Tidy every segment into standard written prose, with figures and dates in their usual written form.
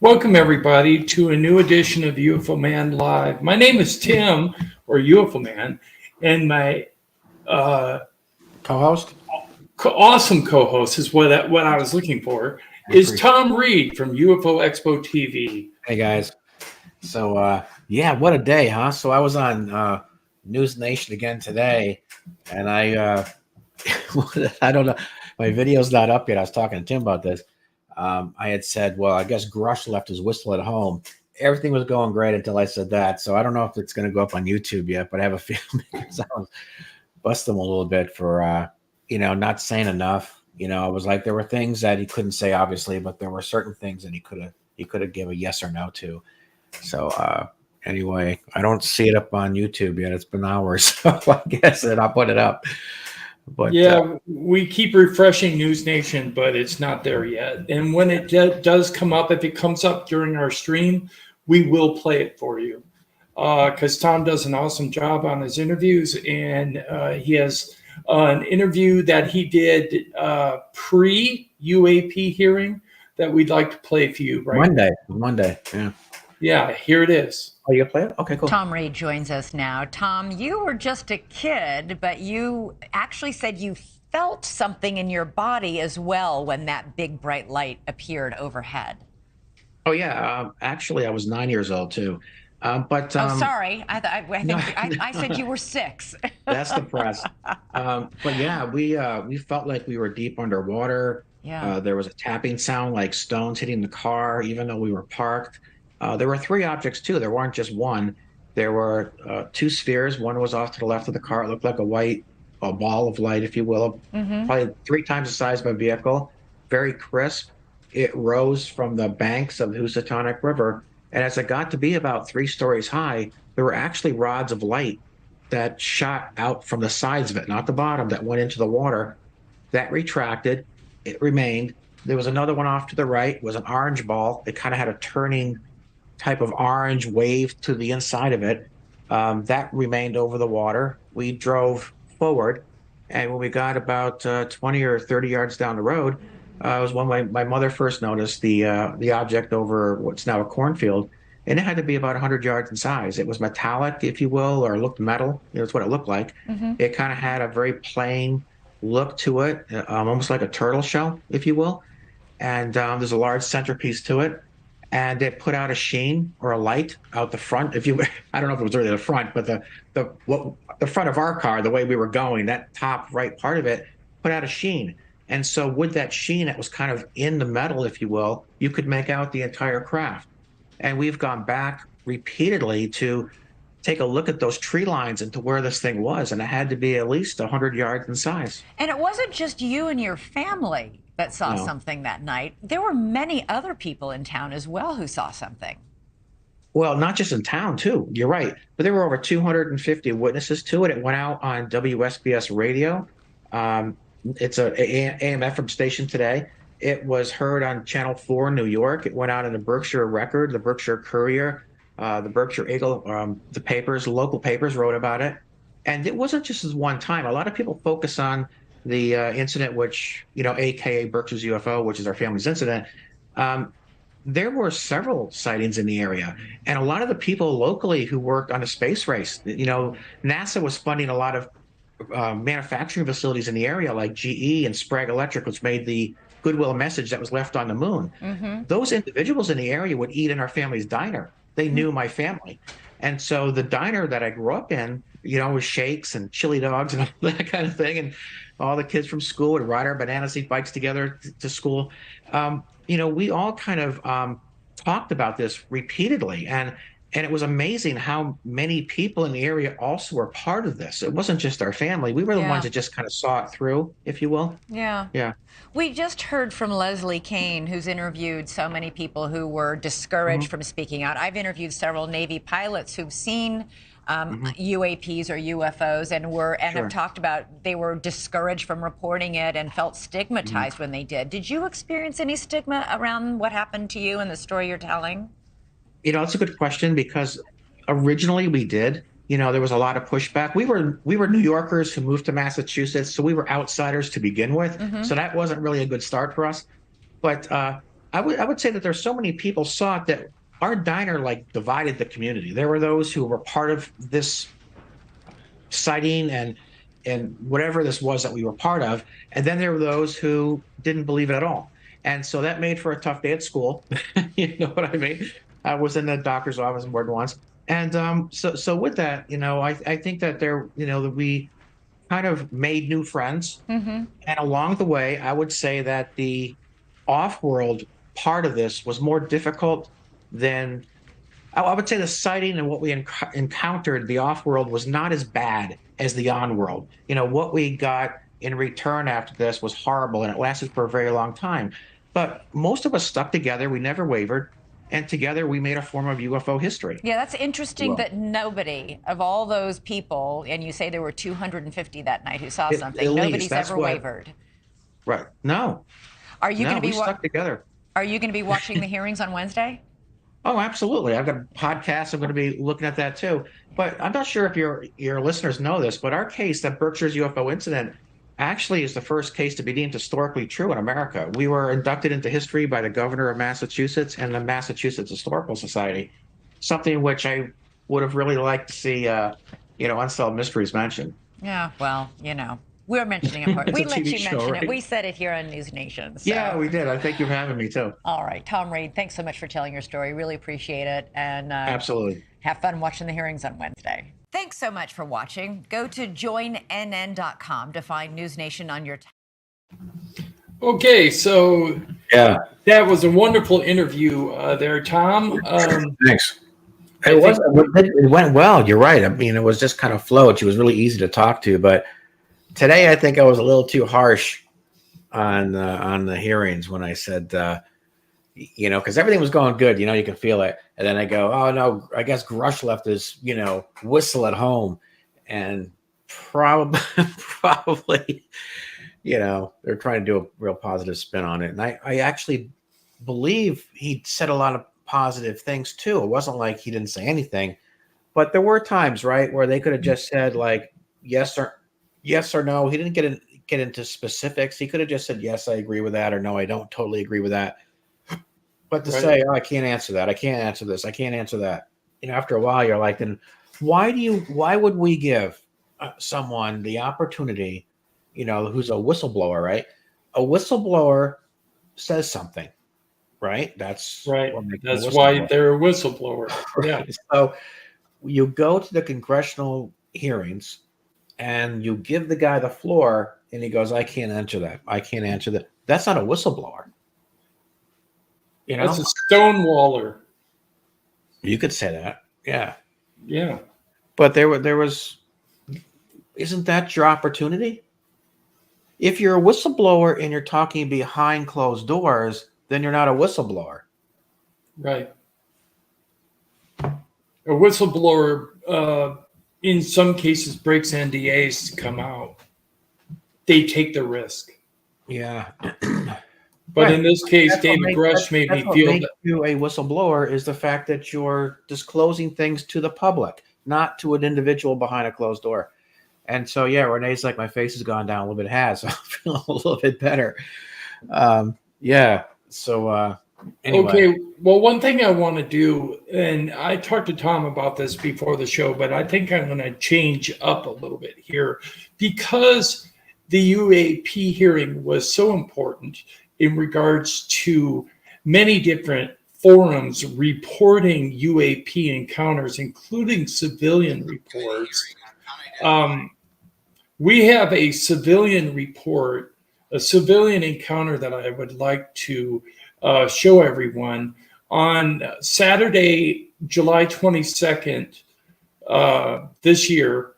Welcome, everybody, to a new edition of UFO Man Live. My name is Tim, or UFO Man, and my uh, Co-host? awesome co-host is what I was looking for, is Tom Reed from UFO Expo TV. Hey, guys. So, yeah, what a day, huh? So I was on News Nation again today, and I don't know, my video's not up yet. I was talking to Tim about this. I had said, well, I guess Grush left his whistle at home. Everything was going great until I said that. So I don't know if it's going to go up on YouTube yet, but I have a feeling because I was busting him a little bit for, not saying enough. I was like, there were things that he couldn't say, obviously, but there were certain things that he could have given a yes or no to. So anyway, I don't see it up on YouTube yet. It's been hours, so I guess that I'll put it up. But Yeah, we keep refreshing News Nation, but it's not there yet. And when it does come up, if it comes up during our stream, we will play it for you. Because Tom does an awesome job on his interviews, and he has an interview that he did pre-UAP hearing that we'd like to play for you right Monday, yeah. Yeah, here it is. Oh, you play it? Okay, cool. Tom Reed joins us now. Tom, you were just a kid, but you actually said you felt something in your body as well when that big bright light appeared overhead. Oh, yeah. Actually, I was 9 years old, too. Sorry. I said you were 6. That's the press. But yeah, we felt like we were deep underwater. Yeah. There was a tapping sound like stones hitting the car, even though we were parked. There were 3 objects, too. There weren't just one. There were 2 spheres. One was off to the left of the car. It looked like a ball of light, if you will, probably 3 times the size of a vehicle. Very crisp. It rose from the banks of the Housatonic River. And as it got to be about 3 stories high, there were actually rods of light that shot out from the sides of it, not the bottom, that went into the water. That retracted. It remained. There was another one off to the right. It was an orange ball. It kind of had a turning type of orange wave to the inside of it. That remained over the water. We drove forward. And when we got about 20 or 30 yards down the road, it was when my mother first noticed the object over what's now a cornfield, and it had to be about 100 yards in size. It was metallic, if you will, or looked metal. That's what it looked like. It kind of had a very plain look to it, almost like a turtle shell, if you will. And there's a large centerpiece to it, and it put out a sheen or a light out the front. I don't know if it was really the front, but the front of our car, the way we were going, that top right part of it put out a sheen. And so with that sheen that was kind of in the metal, if you will, you could make out the entire craft. And we've gone back repeatedly to take a look at those tree lines and to where this thing was. And it had to be at least 100 yards in size. And it wasn't just you and your family that saw something that night. There were many other people in town as well who saw something. Well, not just in town, too. You're right. But there were over 250 witnesses to it. It went out on WSBS radio. It's a AM FM station today. It was heard on Channel 4 in New York. It went out in the Berkshire Record, the Berkshire Courier, the Berkshire Eagle, the papers, local papers wrote about it. And it wasn't just this one time. A lot of people focus on the incident, which, AKA Berkshire's UFO, which is our family's incident. There were several sightings in the area. And a lot of the people locally who worked on the space race, NASA was funding a lot of manufacturing facilities in the area like GE and Sprague Electric, which made the goodwill message that was left on the moon. Those individuals in the area would eat in our family's diner. They knew my family. And so the diner that I grew up in, was shakes and chili dogs and all that kind of thing. And all the kids from school would ride our banana seat bikes together to school. We all kind of talked about this repeatedly. And it was amazing how many people in the area also were part of this. It wasn't just our family. We were the ones that just kind of saw it through, if you will. Yeah. Yeah. We just heard from Leslie Kane, who's interviewed so many people who were discouraged from speaking out. I've interviewed several Navy pilots who've seen UAPs or UFOs and have talked about they were discouraged from reporting it and felt stigmatized when they did. Did you experience any stigma around what happened to you and the story you're telling? It's a good question because originally we did. There was a lot of pushback. We were New Yorkers who moved to Massachusetts, so we were outsiders to begin with. So that wasn't really a good start for us. But I would say that there's so many people saw it that our diner like divided the community. There were those who were part of this sighting and whatever this was that we were part of, and then there were those who didn't believe it at all. And so that made for a tough day at school. You know what I mean? I was in the doctor's office more than once. And so with that, I think that that we kind of made new friends. Hmm. And along the way, I would say that the off-world part of this was more difficult than I would say the sighting and what we encountered, the off-world was not as bad as the on-world. What we got in return after this was horrible, and it lasted for a very long time. But most of us stuck together. We never wavered, and together we made a form of UFO history. Yeah, that's interesting Well, that nobody of all those people, and you say there were 250 that night who saw something, at least nobody's that's ever what. wavered. Right? No, Are you going no, to we be stuck together. Are you going to be watching the hearings on Wednesday? Oh, absolutely. I've got a podcast. I'm going to be looking at that too. But I'm not sure if your listeners know this, but our case, that Berkshire's UFO incident, actually is the first case to be deemed historically true in America. We were inducted into history by the governor of Massachusetts and the Massachusetts Historical Society, something which I would have really liked to see, Unsolved Mysteries mentioned. Yeah, well, we're mentioning it. It's We a let TV you show, mention it. right? We said it here on News Nation. So. Yeah, we did. I thank you for having me too. All right, Tom Reed, thanks so much for telling your story. Really appreciate it. And Absolutely. have fun watching the hearings on Wednesday. Thanks so much for watching. Go to joinnn.com to find News Nation on your Okay, so Yeah, that was a wonderful interview there, Tom. thanks. I It think- it went well. You're right. I mean, it was just kind of flowed. She was really easy to talk to. But today, I think I was a little too harsh on the hearings when I said, because everything was going good. You can feel it. And then I go, oh no, I guess Grush left his, whistle at home, and probably, probably, they're trying to do a real positive spin on it. And I actually believe he said a lot of positive things too. It wasn't like he didn't say anything, but there were times, right, where they could have just said like yes or no. He didn't get into specifics. He could have just said yes, I agree with that, or no, I don't totally agree with that. But to say, oh, I can't answer that, I can't answer this, I can't answer that, after a while, you're like, then why would we give someone the opportunity, who's a whistleblower, right? A whistleblower says something, right? That's right. what makes them a That's why whistleblower. they're a whistleblower. Yeah. So you go to the congressional hearings and you give the guy the floor and he goes, I can't answer that. I can't answer that. That's not a whistleblower. That's a stonewaller. You could say that. Yeah. Yeah. But there was, isn't that your opportunity? If you're a whistleblower and you're talking behind closed doors, then you're not a whistleblower. Right. A whistleblower, in some cases, breaks NDAs to come out. They take the risk. Yeah. But Right. in this case, That's what David makes- Grush made me that's what feel makes that. you a whistleblower is the fact that you're disclosing things to the public, not to an individual behind a closed door. And so, yeah, Renee's like, my face has gone down a little bit. It has. So I'm feeling a little bit better. Yeah. So anyway. Okay. Well, one thing I want to do, and I talked to Tom about this before the show, but I think I'm going to change up a little bit here because the UAP hearing was so important in regards to many different forums reporting UAP encounters, including civilian reports. We have a civilian report, a civilian encounter that I would like to show everyone. On Saturday, July 22nd, this year,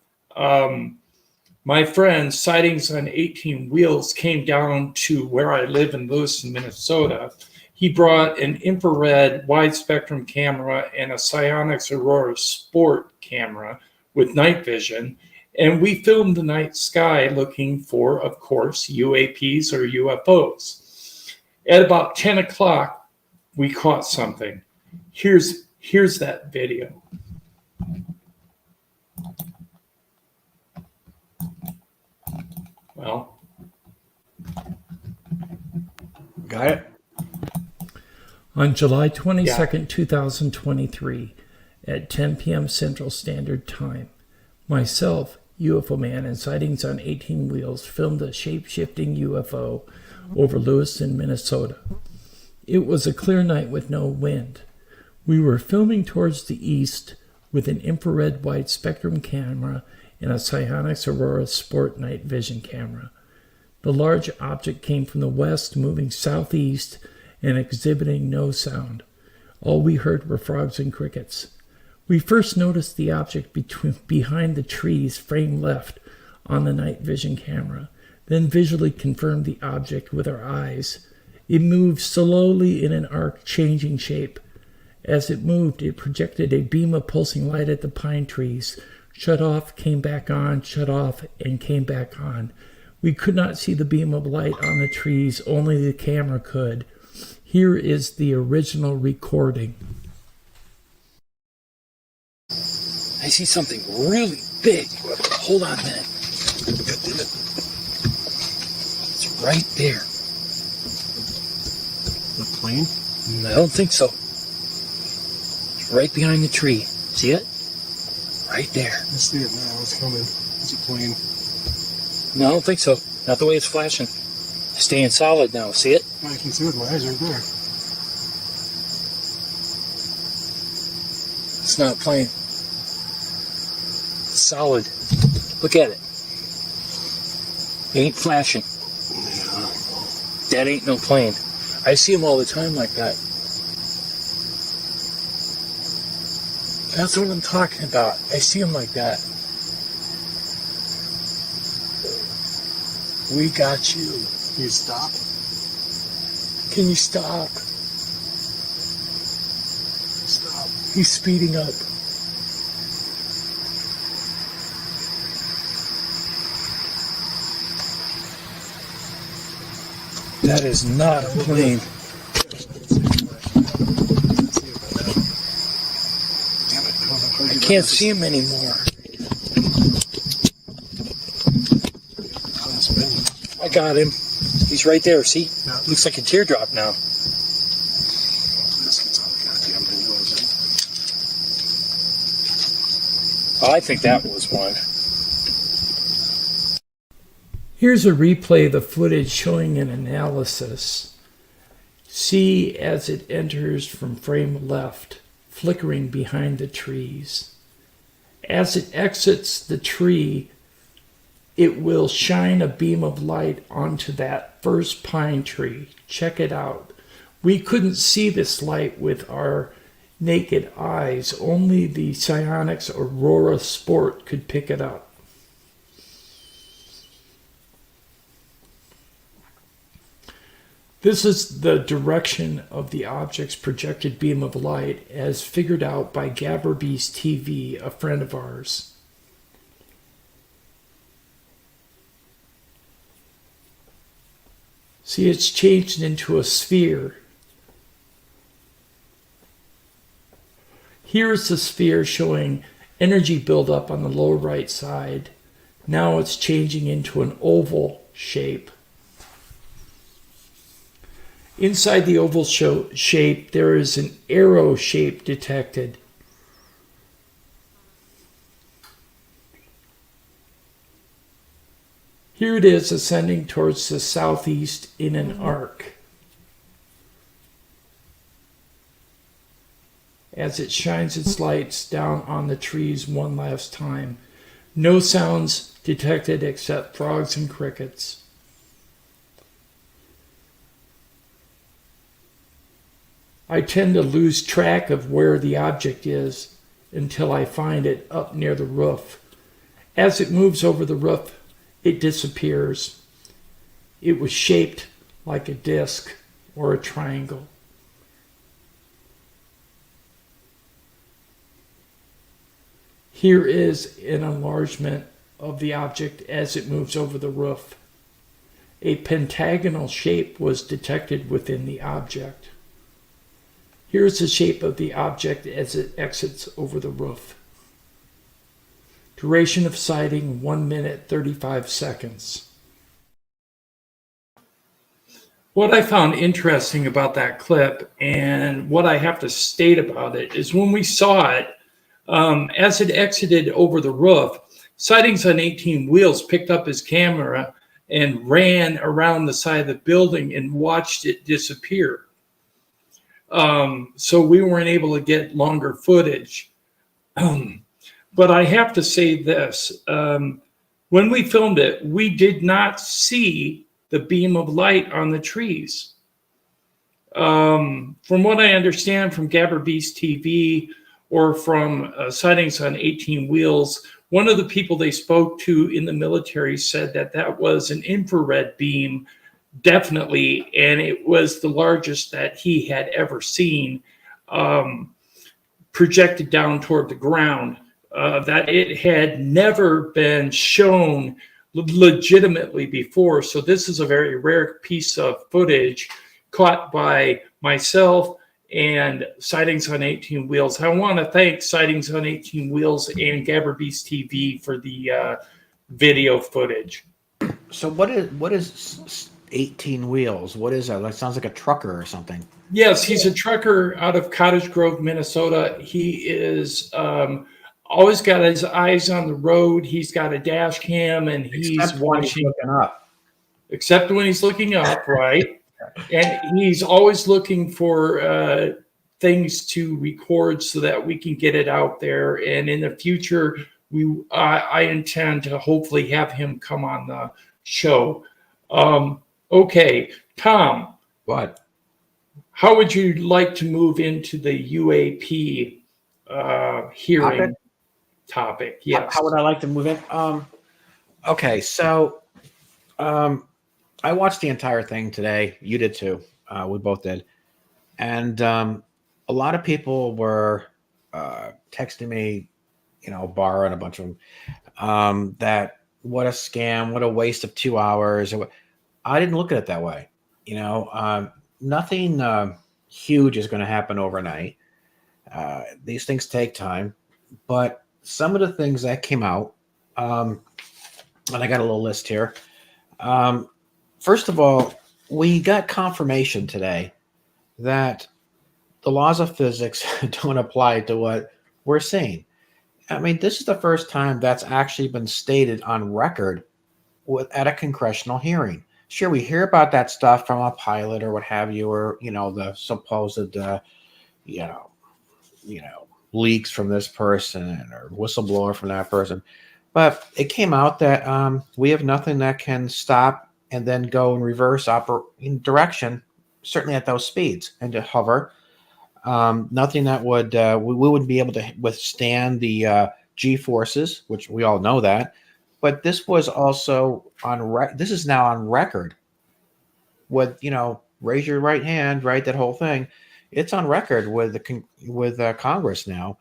my friend, Sightings on 18 Wheels, came down to where I live in Lewiston, Minnesota. He brought an infrared wide spectrum camera and a Psionics Aurora Sport camera with night vision. And we filmed the night sky looking for, of course, UAPs or UFOs. At about 10 o'clock, we caught something. Here's that video. Well, Got it? On July 22nd, 2023, at 10 p.m. Central Standard Time, myself, UFO Man, and Sightings on 18 Wheels filmed a shape-shifting UFO over Lewiston, Minnesota. It was a clear night with no wind. We were filming towards the east with an infrared wide spectrum camera and a Psyonix Aurora Sport night vision camera. The large object came from the west, moving southeast and exhibiting no sound. All we heard were frogs and crickets. We first noticed the object behind the trees, frame left, on the night vision camera, then visually confirmed the object with our eyes. It moved slowly in an arc, changing shape. As it moved, it projected a beam of pulsing light at the pine trees, shut off, came back on, shut off, and came back on. We could not see the beam of light on the trees, only the camera could. Here is the original recording. I see something really big. Hold on a minute. It's right there. The plane? I don't think so. It's right behind the tree. See it? Right there. I see it now. It's coming. It's a plane. No, I don't think so. Not the way it's flashing. Staying solid now. See it? I can see it. My eyes are there. It's not a plane. It's solid. Look at it. It ain't flashing. Yeah. That ain't no plane. I see them all the time like that. That's what I'm talking about. I see them like that. We got you. You stop? Can you stop? Stop. He's speeding up. That is not a plane. I can't see him anymore. I got him. He's right there, see? Yeah. Looks like a teardrop now. This gets all the goddamn videos in. Oh, I think that was one. Here's a replay of the footage showing an analysis. See as it enters from frame left, flickering behind the trees. As it exits the tree, it will shine a beam of light onto that first pine tree. Check it out. We couldn't see this light with our naked eyes. Only the Psyonix Aurora Sport could pick it up. This is the direction of the object's projected beam of light as figured out by Gabber TV, a friend of ours. See, it's changed into a sphere. Here's the sphere showing energy buildup on the lower right side. Now it's changing into an oval shape. Inside the oval shape, there is an arrow shape detected. Here it is ascending towards the southeast in an arc. As it shines its lights down on the trees one last time. No sounds detected except frogs and crickets. I tend to lose track of where the object is until I find it up near the roof. As it moves over the roof, it disappears. It was shaped like a disc or a triangle. Here is an enlargement of the object as it moves over the roof. A pentagonal shape was detected within the object. Here's the shape of the object as it exits over the roof. Duration of sighting, 1 minute, 35 seconds. What I found interesting about that clip and what I have to state about it is when we saw it, as it exited over the roof, Sightings on 18 Wheels picked up his camera and ran around the side of the building and watched it disappear. So we weren't able to get longer footage. But I have to say this. When we filmed it, we did not see the beam of light on the trees. From what I understand from Gabber Beast TV or from Sightings on 18 Wheels, one of the people they spoke to in the military said that that was an infrared beam, definitely, and it was the largest that he had ever seen, projected down toward the ground. That it had never been shown legitimately before. So this is a very rare piece of footage caught by myself and Sightings on 18 Wheels. I want to thank Sightings on 18 Wheels and Gabber Beast TV for the video footage. So what is 18 Wheels? What is that? That sounds like a trucker or something. Yes, he's a trucker out of Cottage Grove, Minnesota. He is always got his eyes on the road. He's got a dash cam and he's watching. Looking up. Except when he's looking up, right? And he's always looking for things to record so that we can get it out there. And in the future, I intend to hopefully have him come on the show. Okay, Tom. What? How would you like to move into the UAP hearing topic? Yes. How would I like to move in? Okay, so I watched the entire thing today. You did too. We both did. And a lot of people were texting me, Barra and a bunch of them, that what a scam, what a waste of 2 hours. I didn't look at it that way. Nothing huge is going to happen overnight. These things take time. But some of the things that came out, and I got a little list here. First of all, we got confirmation today that the laws of physics don't apply to what we're seeing. I mean, this is the first time that's actually been stated on record at a congressional hearing. Sure, we hear about that stuff from a pilot or what have you, or the supposed leaks from this person or whistleblower from that person. But it came out that we have nothing that can stop and then go in reverse in direction, certainly at those speeds, and to hover. Nothing that would we wouldn't be able to withstand the G-forces, which we all know that. But this was also this is now on record with, raise your right hand, right? That whole thing. It's on record with Congress now.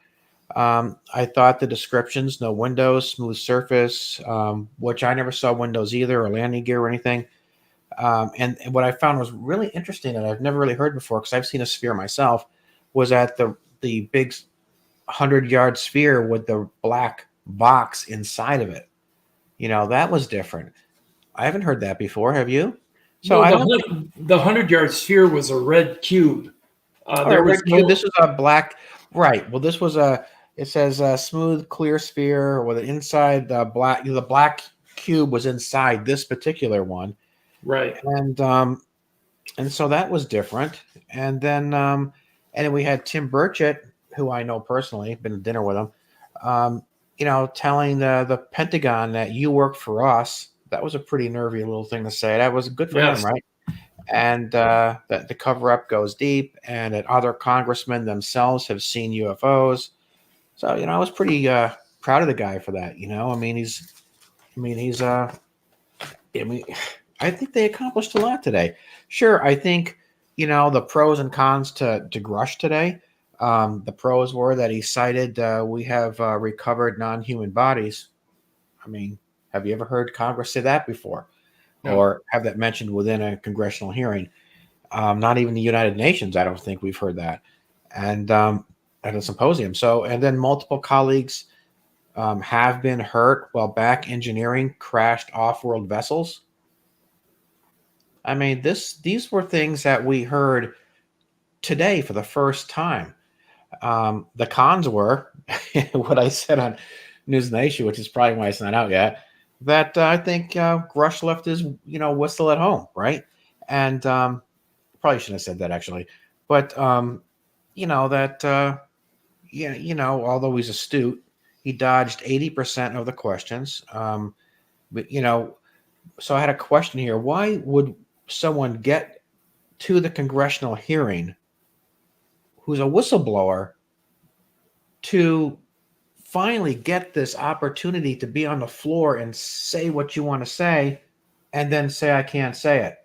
I thought the descriptions, no windows, smooth surface, which I never saw windows either, or landing gear or anything. And what I found was really interesting that I've never really heard before, because I've seen a sphere myself, was that the big 100-yard sphere with the black box inside of it. That was different. I haven't heard that before. Have you? So the 100-yard sphere was a red cube. This was a black, right? Well, this was it says a smooth, clear sphere with an inside the black. The black cube was inside this particular one, right? And so that was different. And then we had Tim Burchett, who I know personally, been to dinner with him. Telling the Pentagon that you work for us. That was a pretty nervy little thing to say. That was good for him, right? And that the cover-up goes deep, and that other congressmen themselves have seen UFOs. So, I was pretty proud of the guy for that. I think they accomplished a lot today. Sure, I think, the pros and cons to Grush today. The pros were that he cited we have recovered non-human bodies. I mean, have you ever heard Congress say that before? No. Or have that mentioned within a congressional hearing? Not even the United Nations, I don't think we've heard that. And at a symposium. And then multiple colleagues have been hurt while back engineering crashed off-world vessels. I mean, these were things that we heard today for the first time. The cons were what I said on News Nation, which is probably why it's not out yet. That I think Grush left his whistle at home, right? And probably shouldn't have said that actually, but that yeah, although he's astute, he dodged 80% of the questions. But so I had a question here: why would someone get to the congressional hearing who's a whistleblower to finally get this opportunity to be on the floor and say what you want to say and then say I can't say it?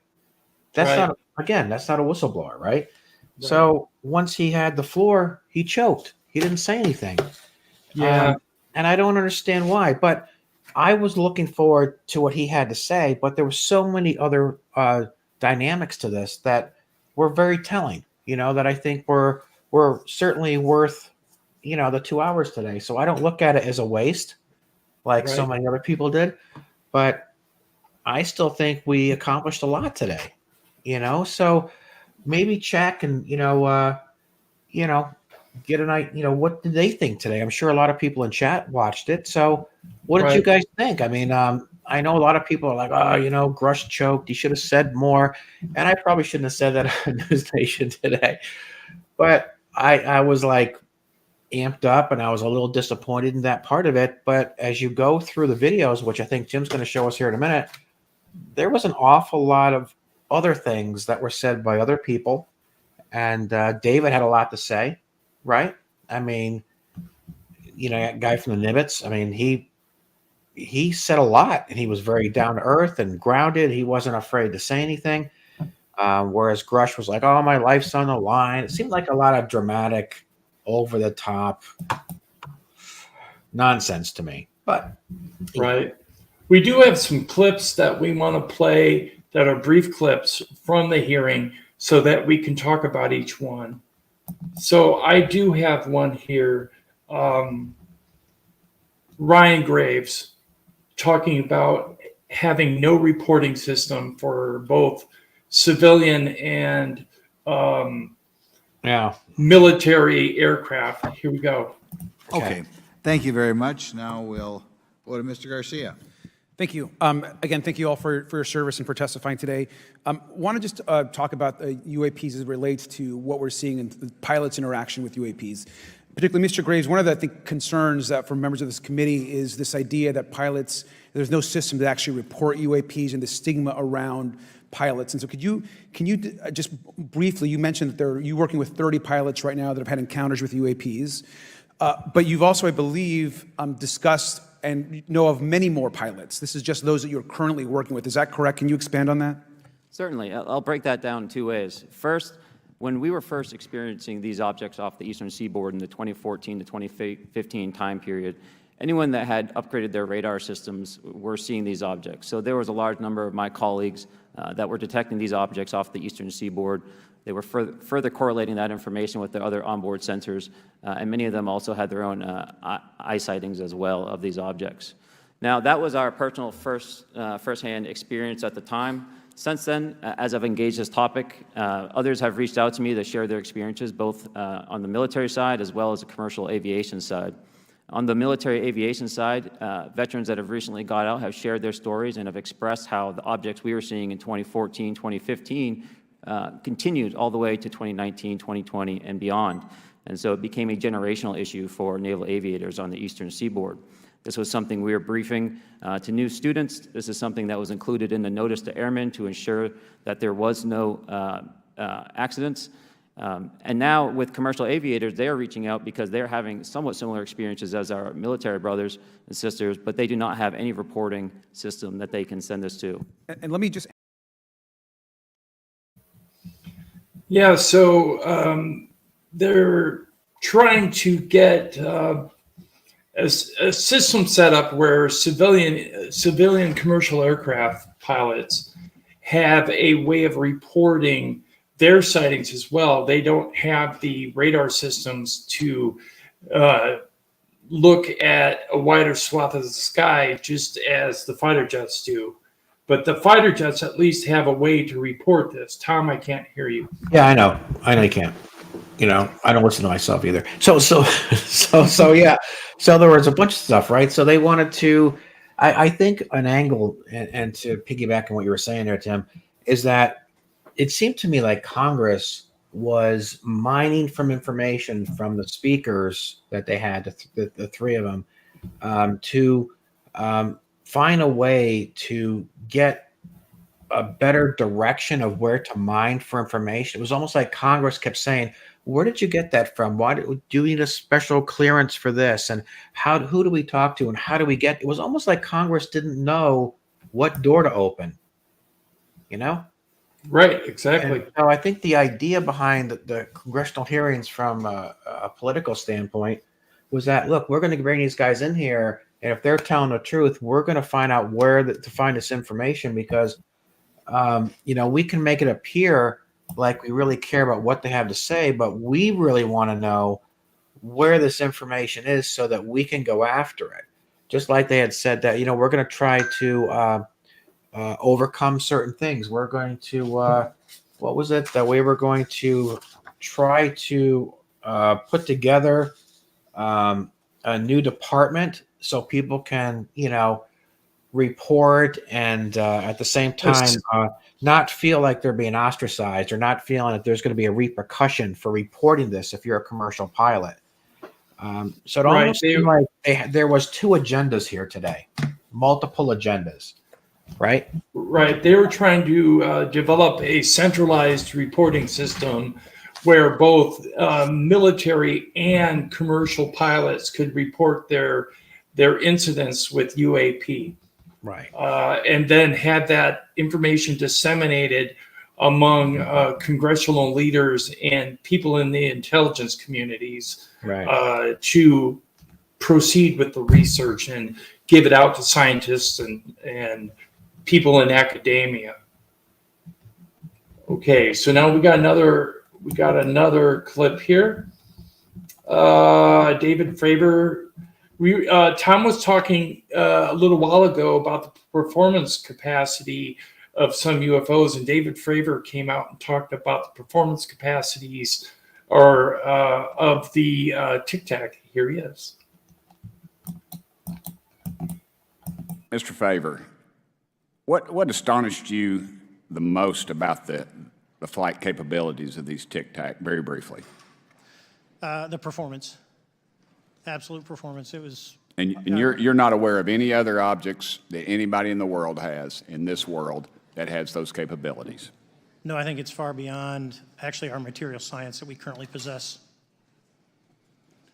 That's Right. not, again, that's not a whistleblower, right? So once he had the floor, he choked. He didn't say anything. Yeah. And I don't understand why, but I was looking forward to what he had to say, but there were so many other dynamics to this that were very telling, that I think were certainly worth, the 2 hours today. So I don't look at it as a waste like so Right. many other people did, but I still think we accomplished a lot today, so maybe check and, get an idea, what did they think today? I'm sure a lot of people in chat watched it. So what did you Right. guys think? I mean, I know a lot of people are like, oh, Grush choked. He should have said more. And I probably shouldn't have said that on News Nation today. But I was like amped up and I was a little disappointed in that part of it. But as you go through the videos, which I think Jim's going to show us here in a minute, there was an awful lot of other things that were said by other people. And David had a lot to say, right? I mean, that guy from the Nibbits, I mean, he said a lot and he was very down to earth and grounded. He wasn't afraid to say anything. Whereas Grush was like, oh, my life's on the line. It seemed like a lot of dramatic, over the top nonsense to me. But Right. We do have some clips that we want to play that are brief clips from the hearing so that we can talk about each one. So I do have one here. Ryan Graves talking about having no reporting system for both civilian and military aircraft. Here we go. Okay. Thank you very much. Now we'll go to Mr. Garcia. Thank you. Again, thank you all for your service and for testifying today. Want to just talk about UAPs as it relates to what we're seeing in the pilots' interaction with UAPs. Particularly, Mr. Graves, one of the, I think, concerns that for members of this committee is this idea that pilots, there's no system to actually report UAPs and the stigma around pilots. And so can you just briefly, you mentioned that you're working with 30 pilots right now that have had encounters with UAPs, but you've also, I believe, discussed and know of many more pilots. This is just those that you're currently working with. Is that correct? Can you expand on that? Certainly. I'll break that down in two ways. First, when we were first experiencing these objects off the eastern seaboard in the 2014 to 2015 time period, anyone that had upgraded their radar systems were seeing these objects. So there was a large number of my colleagues that were detecting these objects off the eastern seaboard. They were further correlating that information with their other onboard sensors, and many of them also had their own eye sightings as well of these objects. Now, that was our personal firsthand experience at the time. Since then, as I've engaged this topic, others have reached out to me to share their experiences, both on the military side as well as the commercial aviation side. On the military aviation side, veterans that have recently got out have shared their stories and have expressed how the objects we were seeing in 2014, 2015 continued all the way to 2019, 2020, and beyond. And so it became a generational issue for naval aviators on the eastern seaboard. This was something we were briefing to new students. This is something that was included in the notice to airmen to ensure that there was no accidents. And now with commercial aviators, they are reaching out because they're having somewhat similar experiences as our military brothers and sisters, but they do not have any reporting system that they can send us to. And let me just... Yeah, so they're trying to get a system set up where civilian commercial aircraft pilots have a way of reporting their sightings as well. They don't have the radar systems to look at a wider swath of the sky just as the fighter jets do. But the fighter jets at least have a way to report this. Tom, I can't hear you. Yeah, I know you can't. You know, I don't listen to myself either. So yeah. So there was a bunch of stuff, right? So they wanted to, I think an angle, and to piggyback on what you were saying there, Tim, is that it seemed to me like Congress was mining from information from the speakers that they had, the three of them, to find a way to get a better direction of where to mine for information. It was almost like Congress kept saying, "Where did you get that from? Why do you need a special clearance for this? And who do we talk to? And how do we get?" It was almost like Congress didn't know what door to open. You know? Right, exactly. And so I think the idea behind the congressional hearings from a political standpoint was that, look, we're going to bring these guys in here, and if they're telling the truth, we're going to find out where to find this information, because we can make it appear like we really care about what they have to say, but we really want to know where this information is so that we can go after it. Just like they had said that, we're going to try to overcome certain things. We're going to, what was it? That we were going to try to put together a new department so people can, report and at the same time not feel like they're being ostracized, or not feeling that there's going to be a repercussion for reporting this if you're a commercial pilot. So it almost seemed like there was two agendas here today, multiple agendas, right? Right. They were trying to develop a centralized reporting system where both military and commercial pilots could report their incidents with UAP. Right. And then had that information disseminated among congressional leaders and people in the intelligence communities, right, to proceed with the research and give it out to scientists and people in academia. Okay, so now we got another clip here. David Fravor. Tom was talking a little while ago about the performance capacity of some UFOs, and David Fravor came out and talked about the performance capacities of the Tic Tac. Here he is. Mr. Favor, what astonished you the most about the flight capabilities of these Tic Tac, very briefly? The performance. Absolute performance. It was. And you're not aware of any other objects that anybody in the world has, in this world, that has those capabilities? No, I think it's far beyond actually our material science that we currently possess.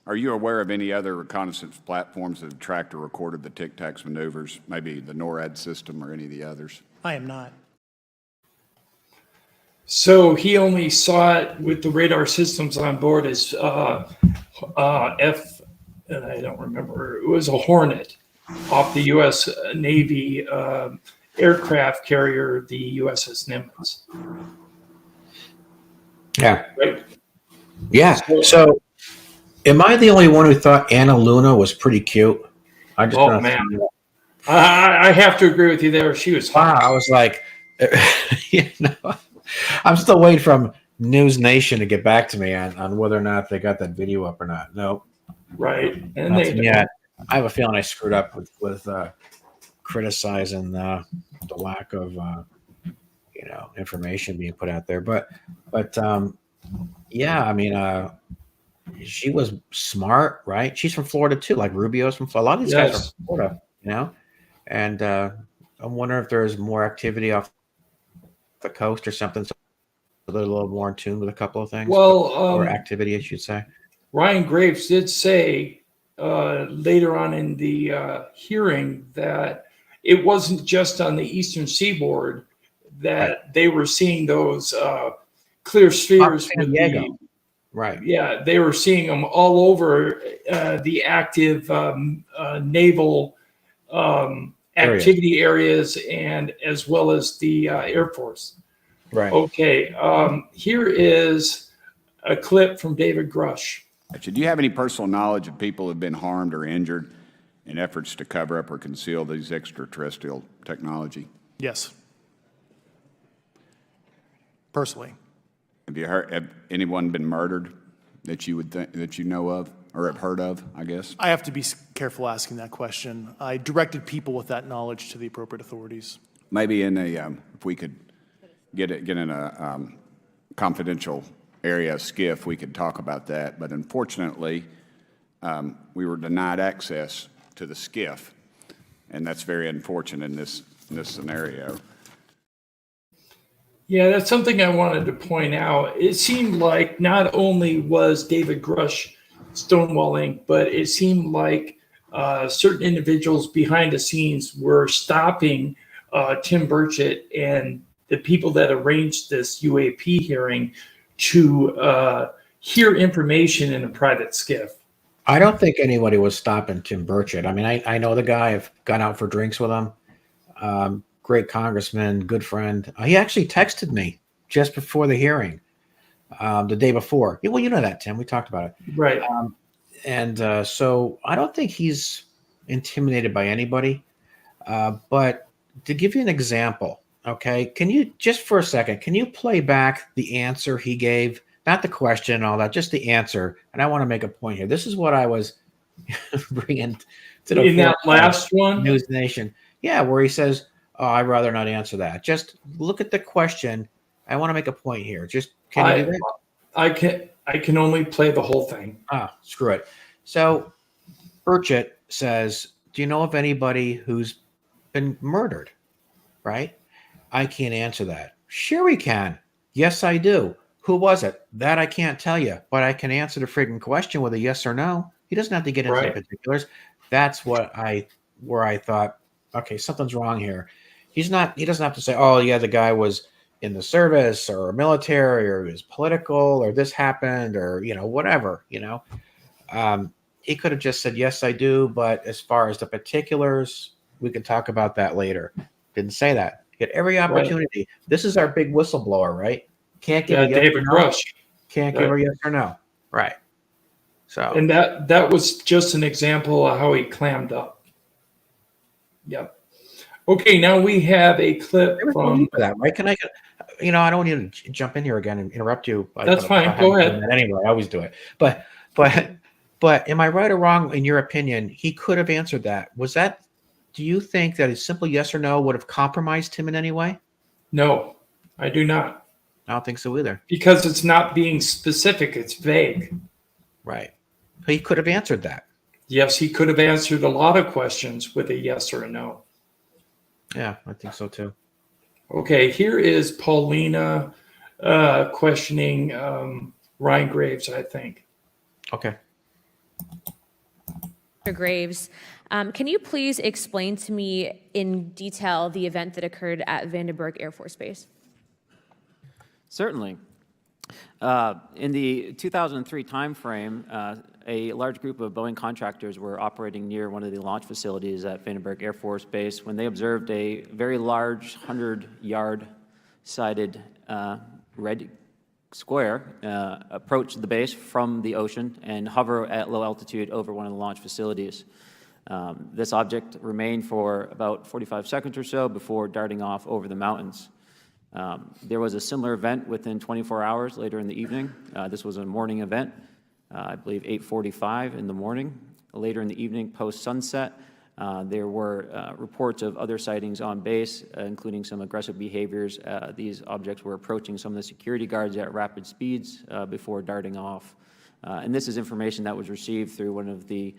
Are you aware of any other reconnaissance platforms that have tracked or recorded the Tic Tac's maneuvers, maybe the NORAD system or any of the others? I am not. So he only saw it with the radar systems on board as I don't remember. It was a Hornet off the U.S. Navy aircraft carrier, the USS Nimitz. Yeah. Right. Yeah. So, am I the only one who thought Anna Luna was pretty cute? I have to agree with you there. She was hot. Wow. I was like, I'm still waiting from News Nation to get back to me on whether or not they got that video up or not. No. Right. And I have a feeling I screwed up with criticizing the lack of information being put out there. But yeah, I mean, she was smart, right? She's from Florida too, like Rubio's from Florida. A lot of these guys are from Florida, and I'm wondering if there's more activity off the coast or something, so they're a little more in tune with a couple of things. Well, or activity, I should say. Ryan Graves did say later on in the hearing that it wasn't just on the eastern seaboard that they were seeing those clear spheres. Right. Yeah, they were seeing them all over the active naval activity areas, and as well as the Air Force. Right. Okay. Here is a clip from David Grush. Do you have any personal knowledge of people who have been harmed or injured in efforts to cover up or conceal these extraterrestrial technology? Yes. Personally. Have anyone been murdered that you would think, that you know of or have heard of, I guess? I have to be careful asking that question. I directed people with that knowledge to the appropriate authorities. Maybe in a, if we could get in a confidential area, SCIF, we could talk about that. But unfortunately, we were denied access to the SCIF, and that's very unfortunate in this scenario. Yeah, that's something I wanted to point out. It seemed like not only was David Grush stonewalling, but it seemed like certain individuals behind the scenes were stopping Tim Burchett and the people that arranged this UAP hearing to hear information in a private SCIF. I don't think anybody was stopping Tim Burchett. I mean, I know the guy. I've gone out for drinks with him. Great congressman, good friend. He actually texted me just before the hearing, the day before. Yeah, well, you know that, Tim. We talked about it. Right. So I don't think he's intimidated by anybody. But to give you an example, okay, can you, just for a second, can you play back the answer he gave? Not the question and all that, just the answer. And I want to make a point here. This is what I was bringing to the in that last one, News Nation. Yeah, where he says, "Oh, I'd rather not answer that." Just look at the question. I want to make a point here. Just can you do that? I can only play the whole thing. Ah, screw it. So Burchett says, "Do you know of anybody who's been murdered?" Right? I can't answer that. Sure, we can. Yes, I do. Who was it? That I can't tell you, but I can answer the friggin' question with a yes or no. He doesn't have to get into the particulars. That's where I thought, okay, something's wrong here. He doesn't have to say, oh yeah, the guy was in the service or military or he was political or this happened or, whatever, he could have just said, yes, I do. But as far as the particulars, we can talk about that later. Didn't say that. Get every opportunity. Right. This is our big whistleblower, right? Can't give a yes David Grush. Can't give a yes or no. Right. So. And that was just an example of how he clammed up. Yep. Okay, now we have a clip from that, right? Can I I don't want you to jump in here again and interrupt you. That's fine. Go ahead. Anyway, I always do it. But am I right or wrong in your opinion? He could have answered that. Do you think that a simple yes or no would have compromised him in any way? No, I do not. I don't think so either. Because it's not being specific, it's vague. Right. He could have answered that. Yes, he could have answered a lot of questions with a yes or a no. Yeah, I think so too. Okay, here is Paulina questioning Ryan Graves, I think. Okay. Mr. Graves, can you please explain to me in detail the event that occurred at Vandenberg Air Force Base? Certainly. In the 2003 timeframe, a large group of Boeing contractors were operating near one of the launch facilities at Vandenberg Air Force Base when they observed a very large 100-yard sided red square approach the base from the ocean and hover at low altitude over one of the launch facilities. This object remained for about 45 seconds or so before darting off over the mountains. There was a similar event within 24 hours later in the evening. This was a morning event, I believe 8:45 in the morning. Later in the evening, post-sunset, there were reports of other sightings on base, including some aggressive behaviors. These objects were approaching some of the security guards at rapid speeds before darting off. And this is information that was received through one of the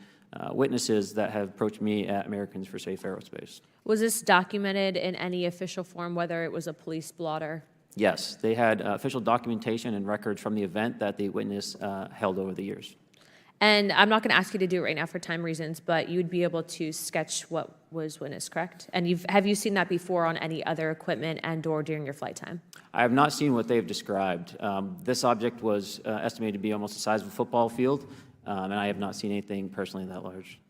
witnesses that have approached me at Americans for Safe Aerospace. Was this documented in any official form, whether it was a police blotter? Yes, they had official documentation and records from the event that the witness held over the years. And I'm not going to ask you to do it right now for time reasons, but you'd be able to sketch what was witnessed, correct? And have you seen that before on any other equipment and or during your flight time? I have not seen what they've described. This object was estimated to be almost the size of a football field, and I have not seen anything personally that large.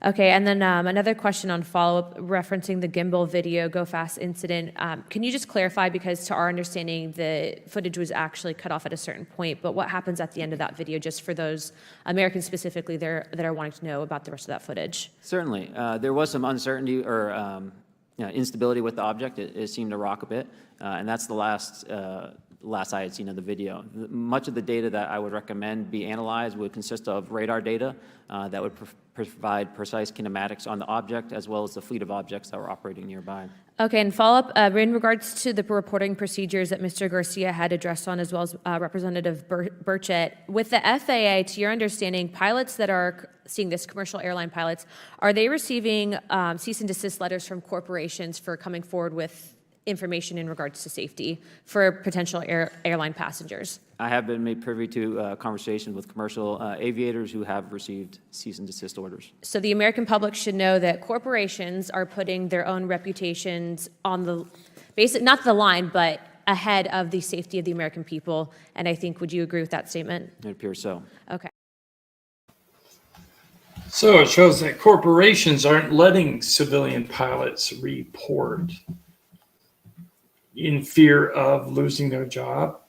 Okay, and then another question on follow-up referencing the gimbal video Go Fast incident. Can you just clarify, because to our understanding, the footage was actually cut off at a certain point, but what happens at the end of that video, just for those Americans specifically that are wanting to know about the rest of that footage? Certainly. There was some uncertainty or instability with the object. It seemed to rock a bit, and that's the last I had seen of the video. Much of the data that I would recommend be analyzed would consist of radar data that would provide precise kinematics on the object, as well as the fleet of objects that were operating nearby. Okay, and follow up in regards to the reporting procedures that Mr. Garcia had addressed on, as well as Representative Burchett. With the FAA, to your understanding, pilots that are seeing this, commercial airline pilots, are they receiving cease and desist letters from corporations for coming forward with information in regards to safety for potential airline passengers? I have been made privy to conversations with commercial aviators who have received cease and desist orders. So the American public should know that corporations are putting their own reputations on the not the line, but ahead of the safety of the American people. And I think, would you agree with that statement? It appears so. Okay. So it shows that corporations aren't letting civilian pilots report in fear of losing their job,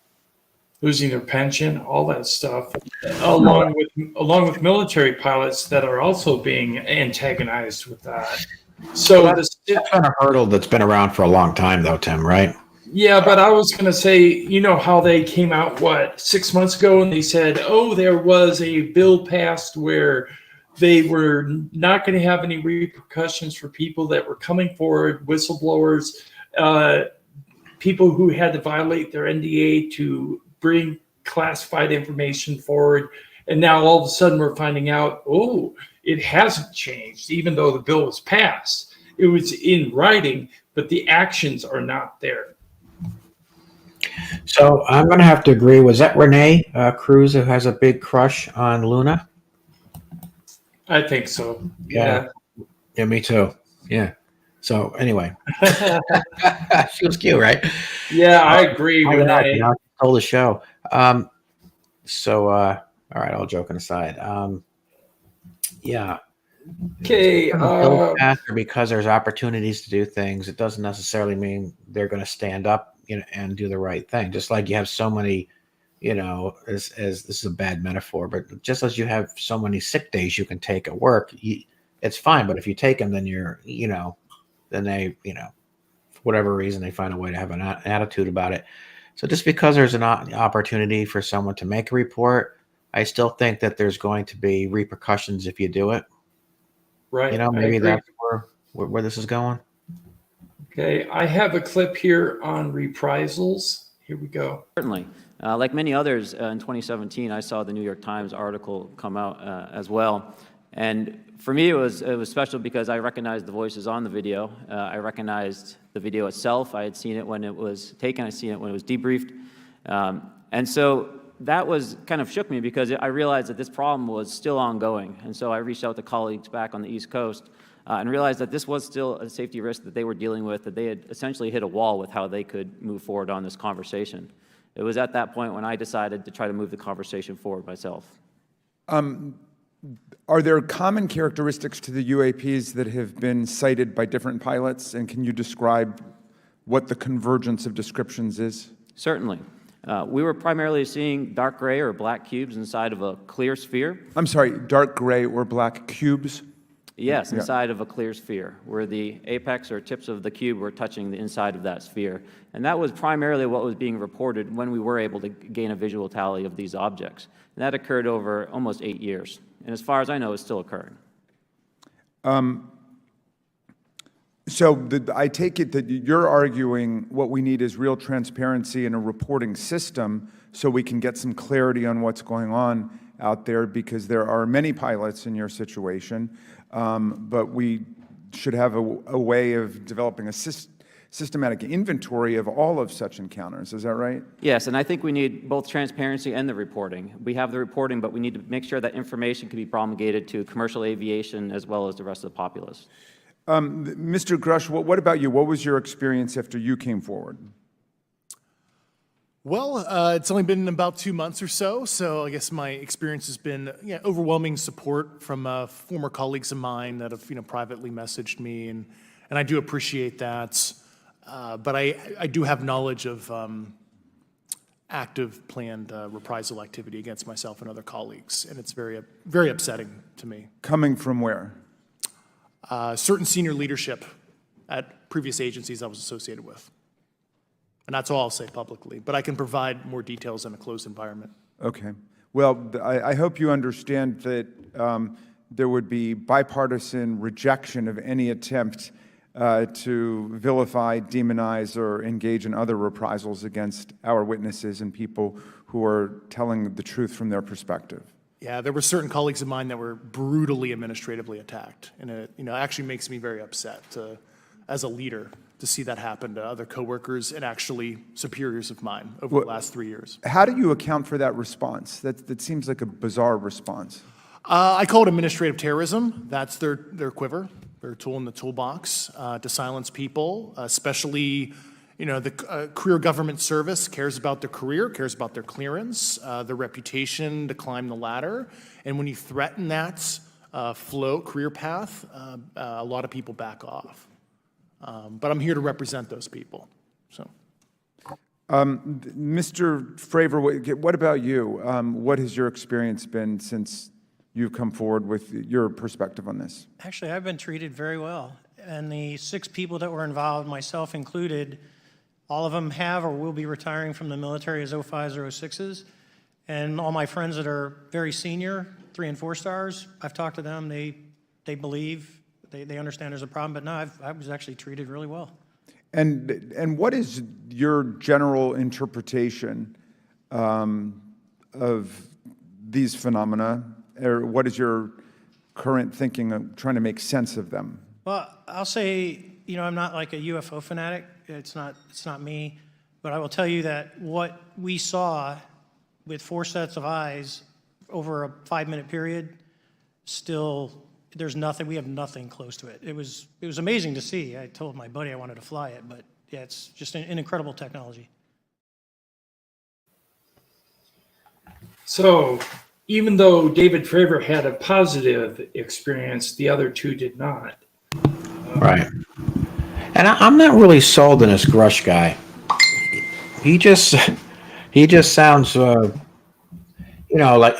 losing their pension, all that stuff, along with military pilots that are also being antagonized with that. So that's been a hurdle that's been around for a long time, though, Tim, right? Yeah, but I was going to say, you know how they came out, 6 months ago, and they said, oh, there was a bill passed where they were not going to have any repercussions for people that were coming forward, whistleblowers, people who had to violate their NDA to bring classified information forward. And now all of a sudden we're finding out, oh, it hasn't changed, even though the bill was passed. It was in writing, but the actions are not there. So I'm going to have to agree. Was that Renee Cruz who has a big crush on Luna? I think so. Yeah, me too. Yeah. So anyway, she was cute, right? Yeah, I agree. Renee told the show. So all right, all joking aside. Yeah. Okay. Because there's opportunities to do things, it doesn't necessarily mean they're going to stand up, and do the right thing. Just like you have so many, as this is a bad metaphor, but just as you have so many sick days you can take at work, it's fine. But if you take them, then then they, for whatever reason, they find a way to have an attitude about it. So just because there's an opportunity for someone to make a report, I still think that there's going to be repercussions if you do it. Right. Maybe that's where this is going. Okay, I have a clip here on reprisals. Here we go. Certainly. Like many others, in 2017, I saw the New York Times article come out as well. And for me, it was special because I recognized the voices on the video. I recognized the video itself. I had seen it when it was taken. I'd seen it when it was debriefed. And so that was kind of shook me because I realized that this problem was still ongoing. And so I reached out to colleagues back on the East Coast and realized that this was still a safety risk that they were dealing with, that they had essentially hit a wall with how they could move forward on this conversation. It was at that point when I decided to try to move the conversation forward myself. Are there common characteristics to the UAPs that have been cited by different pilots, and can you describe what the convergence of descriptions is? Certainly. We were primarily seeing dark gray or black cubes inside of a clear sphere. I'm sorry, dark gray or black cubes? Yes, inside of a clear sphere, where the apex or tips of the cube were touching the inside of that sphere. And that was primarily what was being reported when we were able to gain a visual tally of these objects. And that occurred over almost 8 years. And as far as I know, it's still occurring. I take it that you're arguing what we need is real transparency in a reporting system so we can get some clarity on what's going on out there, because there are many pilots in your situation, but we should have a way of developing a systematic inventory of all of such encounters. Is that right? Yes, and I think we need both transparency and the reporting. We have the reporting, but we need to make sure that information can be promulgated to commercial aviation as well as the rest of the populace. Mr. Grush, what about you? What was your experience after you came forward? Well, it's only been about 2 months or so, so I guess my experience has been overwhelming support from former colleagues of mine that have privately messaged me, and I do appreciate that. But I do have knowledge of active planned reprisal activity against myself and other colleagues, and it's very, very upsetting to me. Coming from where? Certain senior leadership at previous agencies I was associated with. And that's all I'll say publicly, but I can provide more details in a closed environment. Okay. Well, I hope you understand that there would be bipartisan rejection of any attempt to vilify, demonize, or engage in other reprisals against our witnesses and people who are telling the truth from their perspective. Yeah, there were certain colleagues of mine that were brutally administratively attacked, and it actually makes me very upset as a leader to see that happen to other coworkers and actually superiors of mine over the last 3 years. How do you account for that response? That seems like a bizarre response. I call it administrative terrorism. That's their quiver, their tool in the toolbox to silence people, especially the career government service cares about their career, cares about their clearance, their reputation to climb the ladder. And when you threaten that career path, a lot of people back off. But I'm here to represent those people. So, Mr. Fravor, what about you? What has your experience been since you've come forward with your perspective on this? Actually, I've been treated very well. And the 6 people that were involved, myself included, all of them have or will be retiring from the military as 05s or 06s. And all my friends that are very senior, 3 and 4 stars, I've talked to them. They believe, they understand there's a problem. But no, I was actually treated really well. And what is your general interpretation of these phenomena? Or what is your current thinking of trying to make sense of them? Well, I'll say, I'm not like a UFO fanatic. It's not me. But I will tell you that what we saw with 4 sets of eyes over a 5-minute period, still, there's nothing, we have nothing close to it. It was amazing to see. I told my buddy I wanted to fly it, but yeah, it's just an incredible technology. So even though David Fravor had a positive experience, the other 2 did not. Right. And I'm not really sold on this Grush guy. He just sounds, like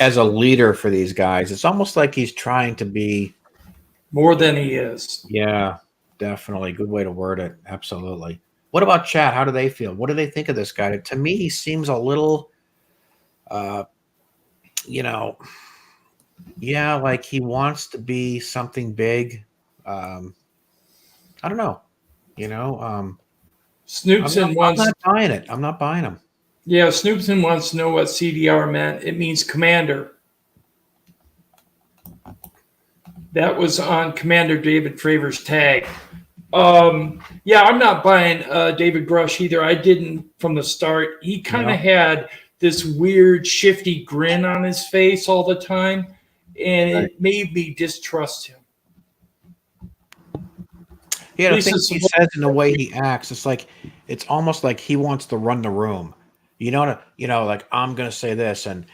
as a leader for these guys. It's almost like he's trying to be more than he is. Yeah, definitely. Good way to word it. Absolutely. What about chat? How do they feel? What do they think of this guy? To me, he seems a little, like he wants to be something big. I don't know. Snoopson wants. I'm not buying it. I'm not buying him. Yeah, Snoopson wants to know what CDR meant. It means commander. That was on Commander David Fravor's tag. I'm not buying David Grush either. I didn't from the start. He kind of had this weird, shifty grin on his face all the time, and it made me distrust him. Yeah, the things he says and the way he acts, it's almost like he wants to run the room. Like I'm going to say this, and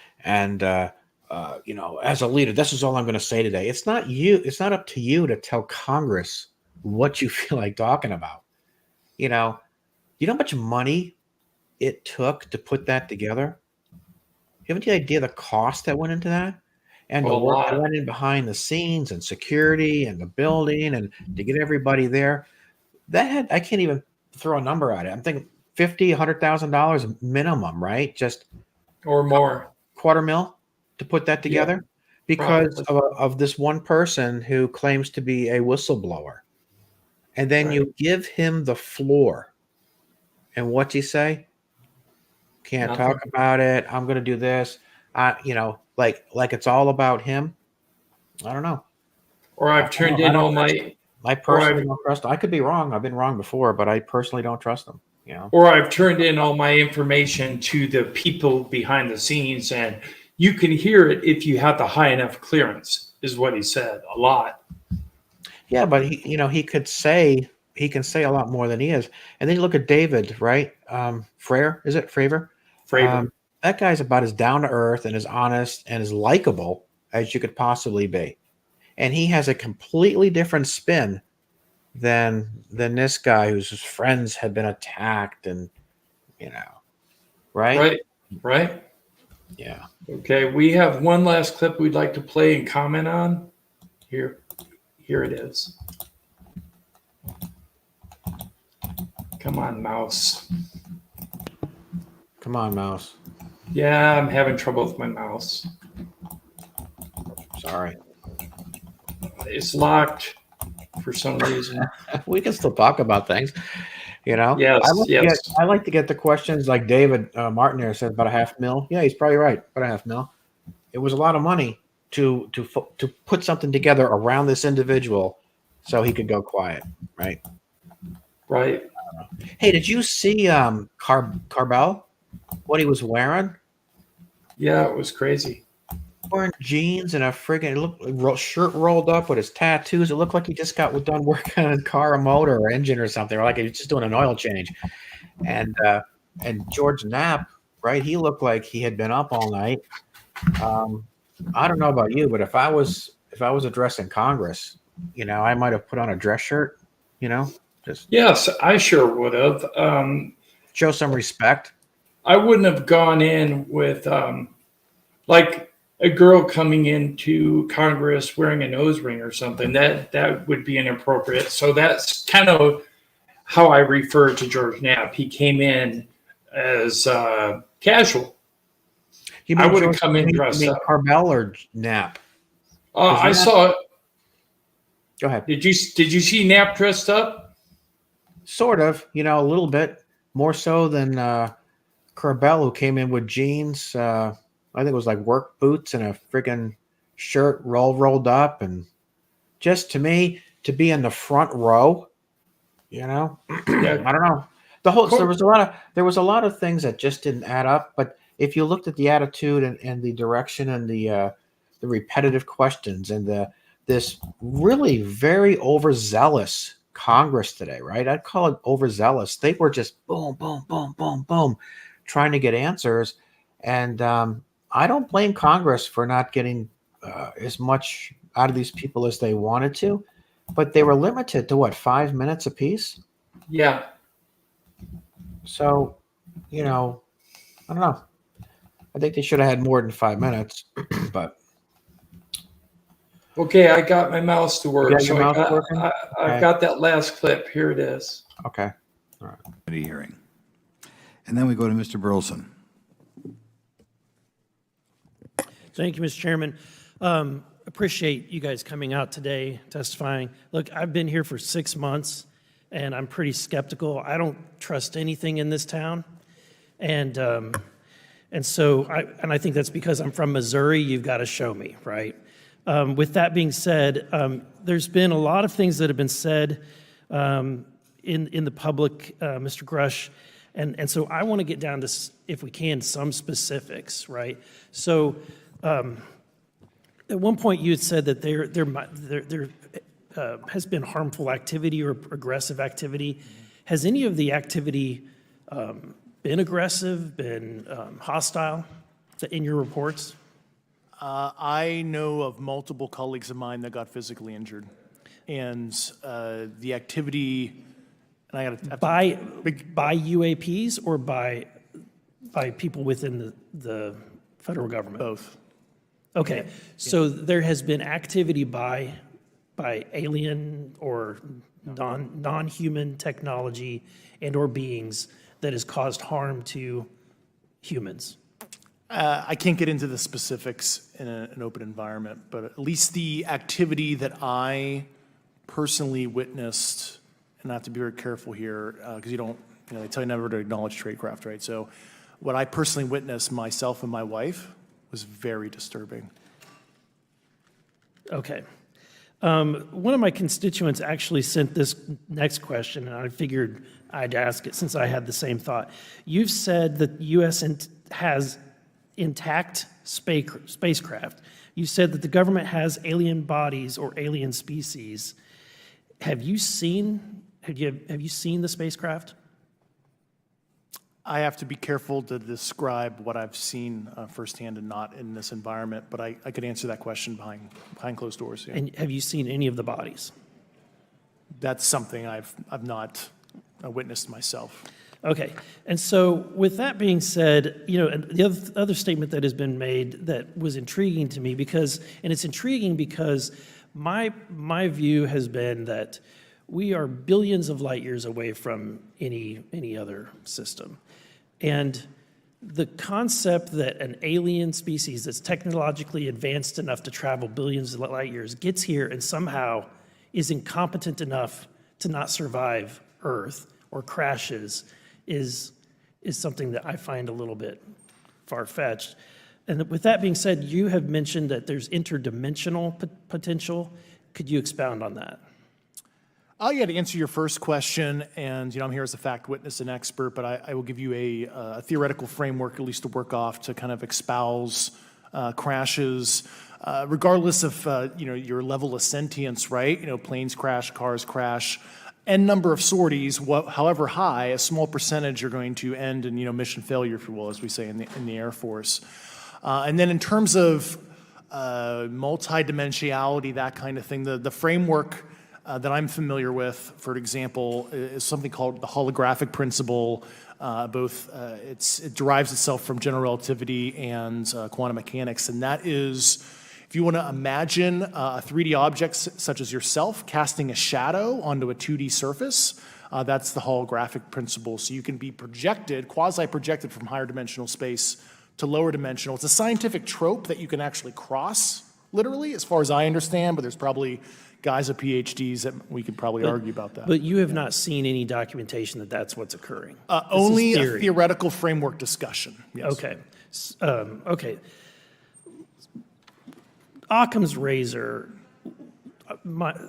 as a leader, this is all I'm going to say today. It's not you. It's not up to you to tell Congress what you feel like talking about. You know how much money it took to put that together? You have any idea the cost that went into that? And the work that went in behind the scenes and security and the building and to get everybody there. I can't even throw a number at it. I'm thinking $50,000, $100,000 minimum, right? Just or more, $250,000 to put that together because of this one person who claims to be a whistleblower. And then you give him the floor. And what's he say? Can't talk about it. I'm going to do this. Like it's all about him. I don't know. Or I've turned in all my. I personally don't trust him. I could be wrong. I've been wrong before, but I personally don't trust him. Or I've turned in all my information to the people behind the scenes, and you can hear it if you have the high enough clearance, is what he said a lot. Yeah, but he can say a lot more than he is. And then you look at David, right? Fravor? Fravor. That guy's about as down to earth and as honest and as likable as you could possibly be. And he has a completely different spin than this guy whose friends have been attacked and, right? Right. Yeah. Okay, we have one last clip we'd like to play and comment on. Here it is. Come on, mouse. Come on, mouse. Yeah, I'm having trouble with my mouse. Sorry. It's locked for some reason. We can still talk about things, you know. Yes, yes. I like to get the questions like David Martin there said about $500,000. Yeah, he's probably right. About $500,000. It was a lot of money to put something together around this individual so he could go quiet, right? Right. Hey, did you see Carbell? What he was wearing? Yeah, it was crazy. Wearing jeans and a friggin' shirt rolled up with his tattoos. It looked like he just got done working on a car, a motor, or engine or something, or like he was just doing an oil change. And George Knapp, right? He looked like he had been up all night. I don't know about you, but if I was addressing Congress, you know, I might have put on a dress shirt. You know, just yes, I sure would have. Show some respect. I wouldn't have gone in with like a girl coming into Congress wearing a nose ring or something. That would be inappropriate. So that's kind of how I refer to George Knapp. He came in as casual. I would have come in dressed up. Carbell or Knapp? I saw it. Go ahead. Did you see Knapp dressed up? Sort of, you know, a little bit more so than Carbell, who came in with jeans. I think it was like work boots and a freaking shirt rolled up, and just to me to be in the front row, you know, Yeah. I don't know. There was a lot of things that just didn't add up. But if you looked at the attitude and the direction and the repetitive questions and this really very overzealous Congress today, right? I'd call it overzealous. They were just boom, boom, boom, boom, boom, trying to get answers. And I don't blame Congress for not getting as much out of these people as they wanted to, but they were limited to what, 5 minutes apiece? Yeah. So, you know, I don't know. I think they should have had more than 5 minutes, but. Okay, I got my mouse to work. You got your mouse working? I've got that last clip. Here it is. Okay. All right. Hearing. And then we go to Mr. Burleson. Thank you, Mr. Chairman. Appreciate you guys coming out today, testifying. Look, I've been here for 6 months, and I'm pretty skeptical. I don't trust anything in this town, and so I think that's because I'm from Missouri. You've got to show me, right? With that being said, there's been a lot of things that have been said in the public, Mr. Grush, and so I want to get down to, if we can, some specifics, right? So at one point you had said that there has been harmful activity or aggressive activity. Has any of the activity been aggressive, been hostile in your reports? I know of multiple colleagues of mine that got physically injured, and the activity. And I got by UAPs or by people within the federal government? Both. Okay, so there has been activity by alien or non-human technology and or beings that has caused harm to humans. I can't get into the specifics in an open environment, but at least the activity that I personally witnessed, and I have to be very careful here because they tell you never to acknowledge tradecraft, right? So what I personally witnessed, myself and my wife, was very disturbing. Okay. One of my constituents actually sent this next question, and I figured I'd ask it since I had the same thought. You've said that the U.S. has intact spacecraft. You said that the government has alien bodies or alien species. Have you seen the spacecraft? I have to be careful to describe what I've seen firsthand and not in this environment, but I could answer that question behind closed doors. Yeah. And have you seen any of the bodies? That's something I've not witnessed myself. Okay, and so with that being said, the other statement that has been made that was intriguing to me it's intriguing because my view has been that we are billions of light years away from any other system. And the concept that an alien species that's technologically advanced enough to travel billions of light years gets here and somehow is incompetent enough to not survive Earth or crashes is something that I find a little bit far-fetched. And with that being said, you have mentioned that there's interdimensional potential. Could you expound on that? Yeah, to answer your first question, and I'm here as a fact witness and expert, but I will give you a theoretical framework, at least to work off, to kind of espouse crashes, regardless of your level of sentience, right? Planes crash, cars crash, n number of sorties, however high, a small percentage are going to end in mission failure, if you will, as we say in the Air Force. And then in terms of multidimensionality, that kind of thing, the framework that I'm familiar with, for example, is something called the holographic principle. It derives itself from general relativity and quantum mechanics, and that is, if you want to imagine a 3D object such as yourself casting a shadow onto a 2D surface, that's the holographic principle. So you can be projected, quasi-projected from higher dimensional space to lower dimensional. It's a scientific trope that you can actually cross, literally, as far as I understand, but there's probably guys with PhDs that we could probably argue about that. But you have not seen any documentation that that's what's occurring? Only a theoretical framework discussion, yes. Okay. Okay. Occam's razor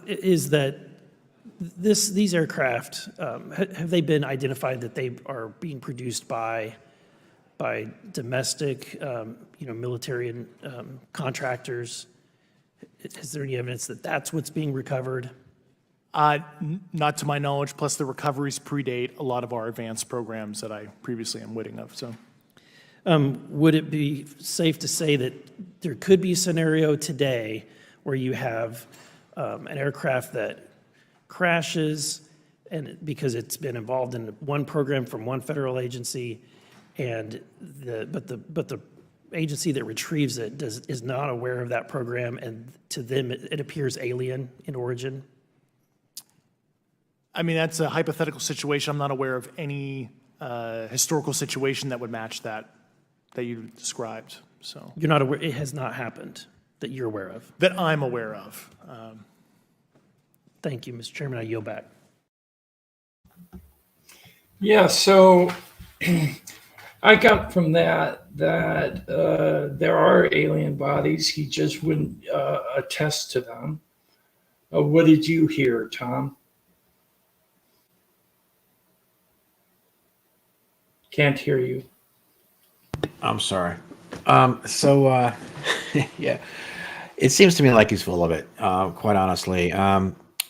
is that these aircraft, have they been identified that they are being produced by domestic, military and contractors? Is there any evidence that that's what's being recovered? Not to my knowledge, plus the recoveries predate a lot of our advanced programs that I previously am witting of. So, would it be safe to say that there could be a scenario today where you have an aircraft that crashes and because it's been involved in one program from one federal agency, and but the agency that retrieves it is not aware of that program, and to them it appears alien in origin? I mean, that's a hypothetical situation. I'm not aware of any historical situation that would match that you described. So you're not aware, it has not happened that you're aware of? That I'm aware of. Thank you, Mr. Chairman. I yield back. Yeah, so I got from that there are alien bodies. He just wouldn't attest to them. What did you hear, Tom? Can't hear you. I'm sorry. Yeah, it seems to me like he's full of it, quite honestly.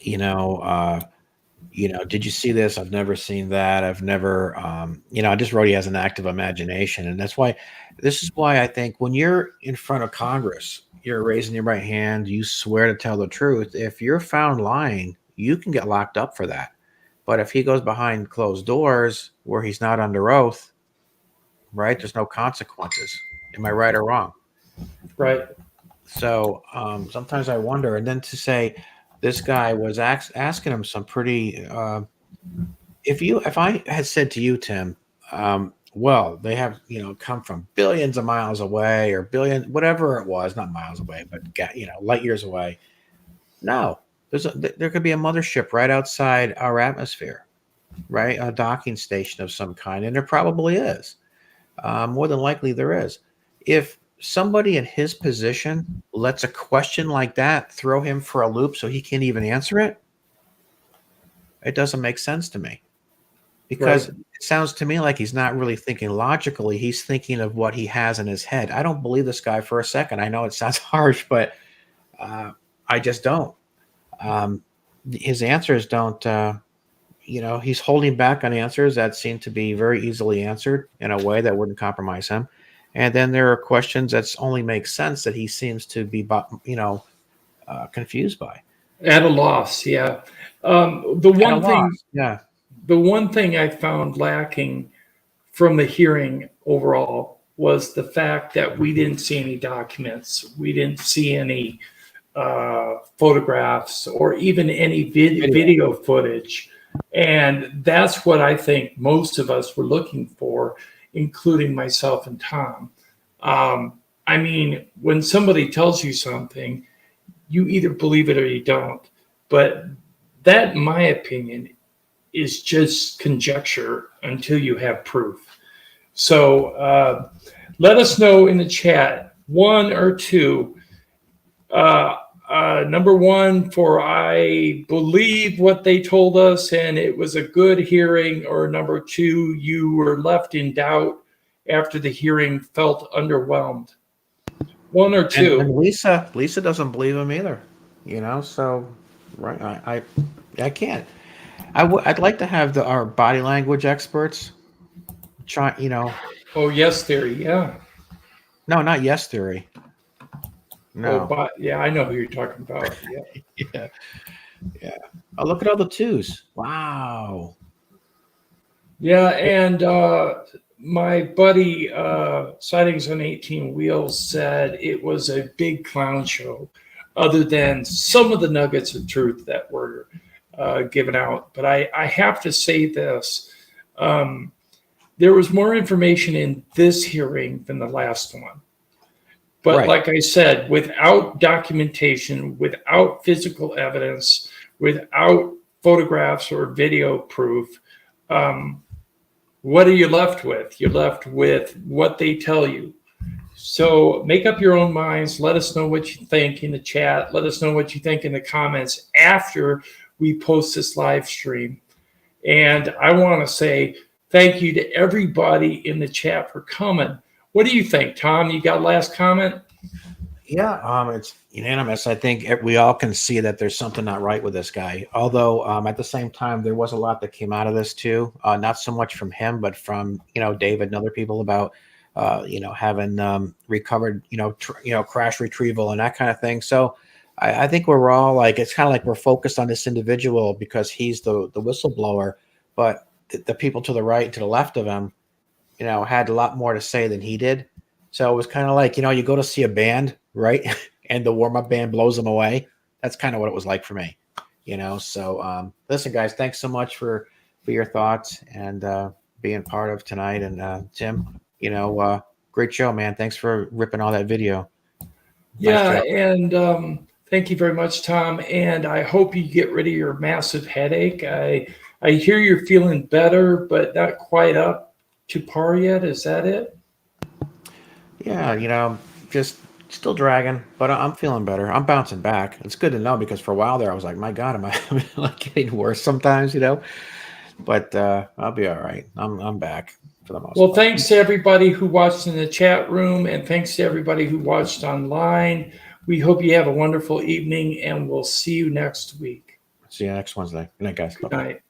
Did you see this? I've never seen that. I've never, I just wrote he has an active imagination. And this is why I think when you're in front of Congress, you're raising your right hand, you swear to tell the truth. If you're found lying, you can get locked up for that. But if he goes behind closed doors where he's not under oath, right, there's no consequences. Am I right or wrong? Right. So sometimes I wonder, and then to say this guy was asking him some pretty, if I had said to you, Tim, well, they have, come from billions of miles away or whatever it was, not miles away, but, light years away. No, there could be a mothership right outside our atmosphere, right? A docking station of some kind. And there probably is. More than likely there is. If somebody in his position lets a question like that throw him for a loop so he can't even answer it, it doesn't make sense to me. Because It sounds to me like he's not really thinking logically. He's thinking of what he has in his head. I don't believe this guy for a second. I know it sounds harsh, but I just don't. His answers don't, he's holding back on answers that seem to be very easily answered in a way that wouldn't compromise him. And then there are questions that only make sense that he seems to be, confused by. At a loss, yeah. The one thing I found lacking from the hearing overall was the fact that we didn't see any documents. We didn't see any photographs or even any video footage. And that's what I think most of us were looking for, including myself and Tom. I mean, when somebody tells you something, you either believe it or you don't. But that, in my opinion, is just conjecture until you have proof. So let us know in the chat, one or two. Number one, for I believe what they told us and it was a good hearing, or number two, you were left in doubt after the hearing, felt underwhelmed. One or two. And Lisa doesn't believe him either, so right, I can't. I'd like to have our body language experts try, Oh, yes theory, yeah. No, not yes theory. No. Oh, but yeah, I know who you're talking about. Yeah. Yeah. Oh, look at all the twos. Wow. Yeah, and my buddy Sightings on 18 Wheels said it was a big clown show, other than some of the nuggets of truth that were given out. But I have to say this. There was more information in this hearing than the last one. But right. Like I said, without documentation, without physical evidence, without photographs or video proof, what are you left with? You're left with what they tell you. So make up your own minds. Let us know what you think in the chat. Let us know what you think in the comments after we post this live stream. And I want to say thank you to everybody in the chat for coming. What do you think, Tom? You got last comment? Yeah, it's unanimous. I think we all can see that there's something not right with this guy. Although at the same time, there was a lot that came out of this too. Not so much from him, but from David and other people about having recovered crash retrieval and that kind of thing. So I think we're all like, it's kind of like we're focused on this individual because he's the whistleblower, but the people to the right, to the left of him, had a lot more to say than he did. So it was kind of like, you go to see a band, right? And the warm-up band blows them away. That's kind of what it was like for me, So listen, guys, thanks so much for your thoughts and being part of tonight. And Tim, great show, man. Thanks for ripping all that video. Yeah, nice and thank you very much, Tom. And I hope you get rid of your massive headache. I hear you're feeling better, but not quite up to par yet. Is that it? Yeah, just still dragging, but I'm feeling better. I'm bouncing back. It's good to know because for a while there, I was like, my God, am I like getting worse sometimes, But I'll be all right. I'm back for the most part. Well, thanks to everybody who watched in the chat room, and thanks to everybody who watched online. We hope you have a wonderful evening, and we'll see you next week. See you next Wednesday. Good night, guys. Good night.